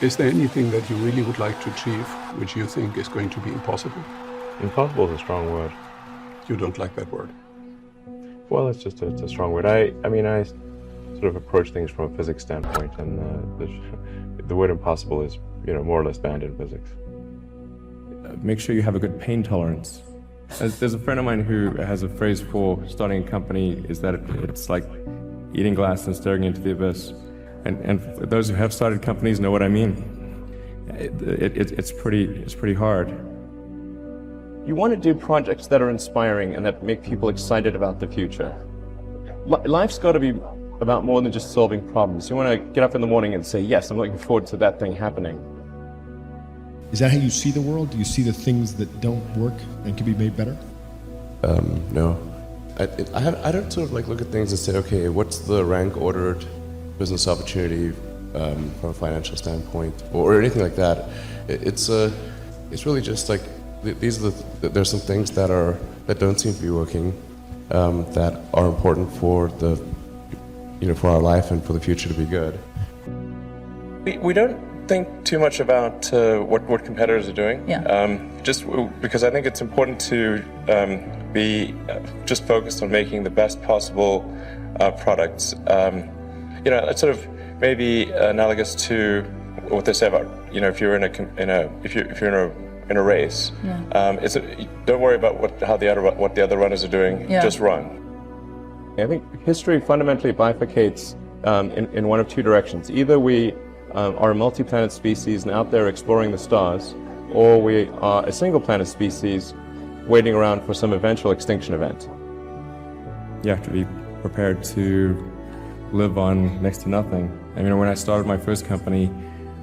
Is there anything that you really would like to achieve which you think is going to be impossible? Impossible is a strong word. You don't like that word? Well, it's a strong word. I mean, I sort of approach things from a physics standpoint, and the word impossible is, more or less banned in physics. Make sure you have a good pain tolerance. There's a friend of mine who has a phrase for starting a company, is that it's like eating glass and staring into the abyss. And for those who have started companies know what I mean. It's pretty hard. You want to do projects that are inspiring and that make people excited about the future. Life's got to be about more than just solving problems. You want to get up in the morning and say, yes, I'm looking forward to that thing happening. Is that how you see the world? Do you see the things that don't work and can be made better? No. I don't sort of look at things and say, okay, what's the rank ordered business opportunity from a financial standpoint or anything like that. It's really just like there's some things that don't seem to be working that are important for for our life and for the future to be good. We don't think too much about what competitors are doing. Yeah. Just because I think it's important to be just focused on making the best possible products. It's sort of maybe analogous to what they say about if you're in a race. Yeah. Don't worry about what the other runners are doing. Yeah. Just run. I think history fundamentally bifurcates in one of two directions. Either we are a multi-planet species and out there exploring the stars, or we are a single-planet species waiting around for some eventual extinction event. You have to be prepared to live on next to nothing. I mean, when I started my first company,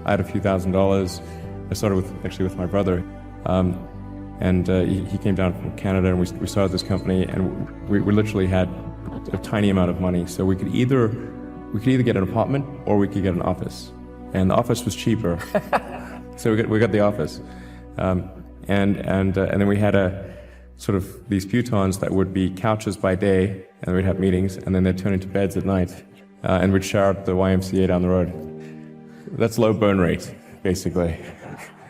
I had a few $1,000s. I started with my brother, and he came down from Canada, and we started this company, and we literally had a tiny amount of money. So we could either get an apartment or we could get an office, and the office was cheaper. So we got the office, and then we had sort of these futons that would be couches by day, and we'd have meetings, and then they'd turn into beds at night, and we'd shower at the YMCA down the road. That's low burn rate, basically.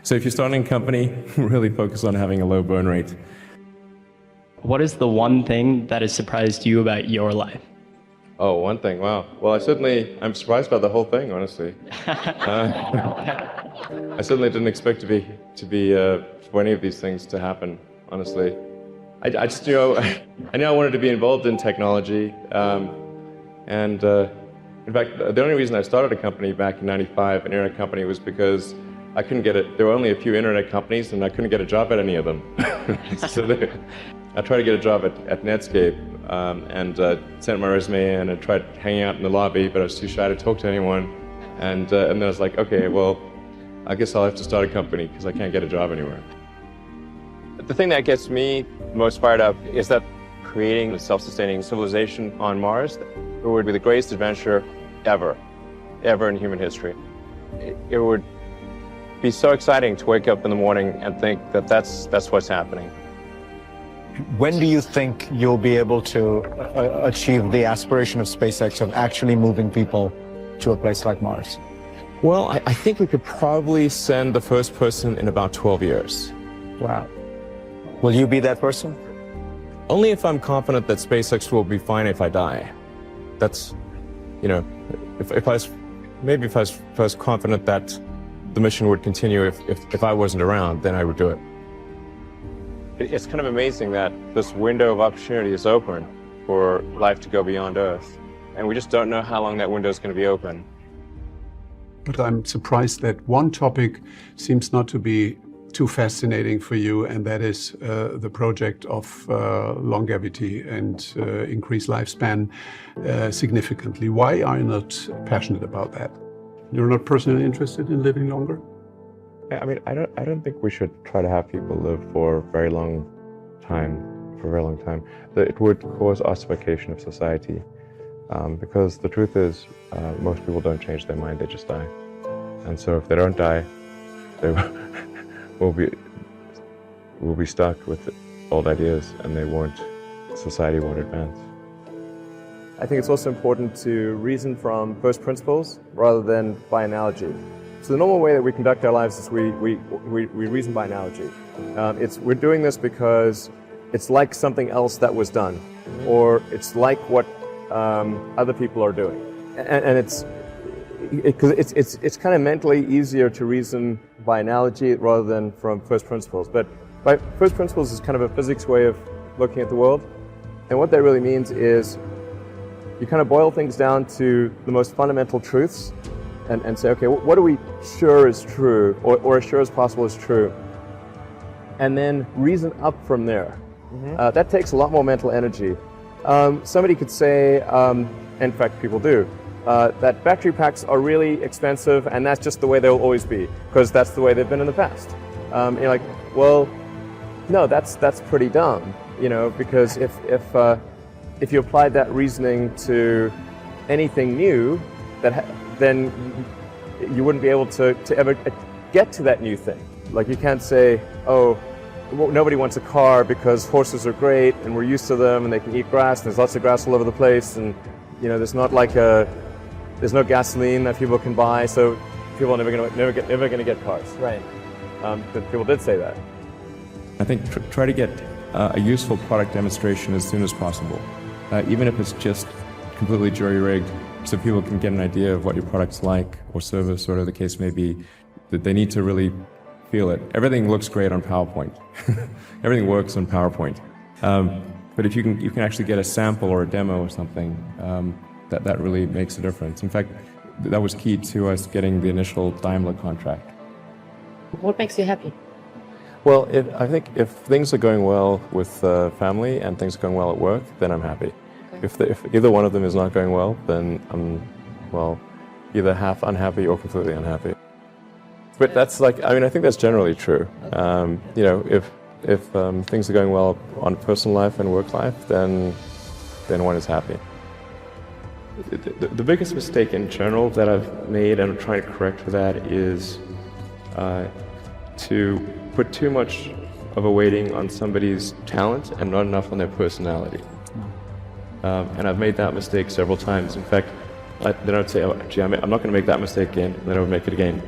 So if you're starting a company, really focus on having a low burn rate. What is the one thing that has surprised you about your life? Oh, one thing, wow. Well, I'm surprised by the whole thing, honestly. I certainly didn't expect to be for any of these things to happen, honestly. I just knew I wanted to be involved in technology, and in fact, the only reason I started a company back in '95, an internet company, was because I couldn't get it. There were only a few internet companies, and I couldn't get a job at any of them. So I tried to get a job at Netscape, and sent my resume in and tried hanging out in the lobby, but I was too shy to talk to anyone. And then I was like, okay, well, I guess I'll have to start a company because I can't get a job anywhere. The thing that gets me most fired up is that creating a self-sustaining civilization on Mars, it would be the greatest adventure ever in human history. It would be so exciting to wake up in the morning and think that that's what's happening. When do you think you'll be able to achieve the aspiration of SpaceX of actually moving people to a place like Mars? Well, I think we could probably send the first person in about 12 years. Wow. Will you be that person? Only if I'm confident that SpaceX will be fine if I die. That's, if I was confident that the mission would continue if I wasn't around, then I would do it. It's kind of amazing that this window of opportunity is open for life to go beyond Earth. And we just don't know how long that window is going to be open. But I'm surprised that one topic seems not to be too fascinating for you, and that is the project of longevity and increased lifespan significantly. Why are you not passionate about that? You're not personally interested in living longer? I mean, I don't think we should try to have people live for a very long time. It would cause ossification of society, because the truth is, most people don't change their mind; they just die. And so, if they don't die, they will be stuck with old ideas, and society won't advance. I think it's also important to reason from first principles rather than by analogy. So the normal way that we conduct our lives is we reason by analogy. We're doing this because it's like something else that was done, or it's like what other people are doing, and it's kind of mentally easier to reason by analogy rather than from first principles. But by first principles is kind of a physics way of looking at the world, and what that really means is you kind of boil things down to the most fundamental truths, and say, okay, what are we sure is true, or as sure as possible is true, and then reason up from there. That takes a lot more mental energy. Somebody could say, in fact people do, that battery packs are really expensive and that's just the way they'll always be, because that's the way they've been in the past. You're like, well, no, that's pretty dumb, because if you applied that reasoning to anything new, then you wouldn't be able to ever get to that new thing. Like you can't say, oh, nobody wants a car because horses are great and we're used to them and they can eat grass and there's lots of grass all over the place, and there's no gasoline that people can buy, so people are never going to get cars. Right. But people did say that. I think try to get a useful product demonstration as soon as possible, even if it's just completely jury-rigged, so people can get an idea of what your product's like or service, or whatever the case may be. That they need to really feel it. Everything looks great on PowerPoint. Everything works on PowerPoint. But if you can actually get a sample or a demo or something, that really makes a difference. In fact, that was key to us getting the initial Daimler contract. What makes you happy? Well, I think if things are going well with family and things are going well at work, then I'm happy. Okay. If either one of them is not going well, then I'm, either half unhappy or completely unhappy. But that's I think that's generally true. If things are going well on personal life and work life, then one is happy. The biggest mistake in general that I've made, and I'm trying to correct for that, is to put too much of a weighting on somebody's talent and not enough on their personality. And I've made that mistake several times. In fact, then I'd say, oh, gee, I'm not going to make that mistake again, and then I would make it again.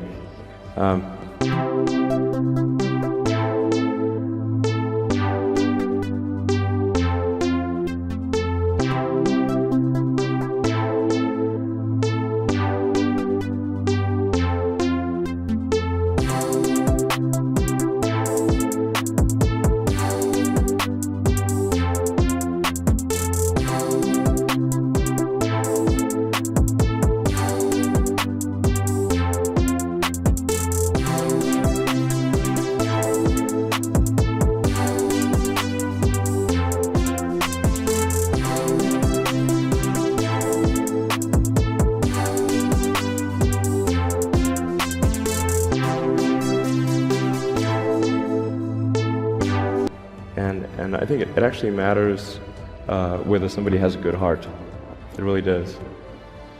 And I think it actually matters whether somebody has a good heart. It really does.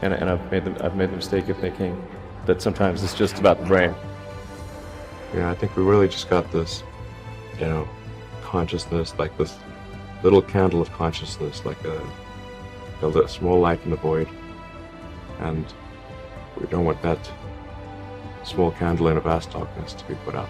And I've made the mistake of thinking that sometimes it's just about the brain. I think we really just got this, consciousness, like this little candle of consciousness, like a small light in the void. And we don't want that small candle in a vast darkness to be put out.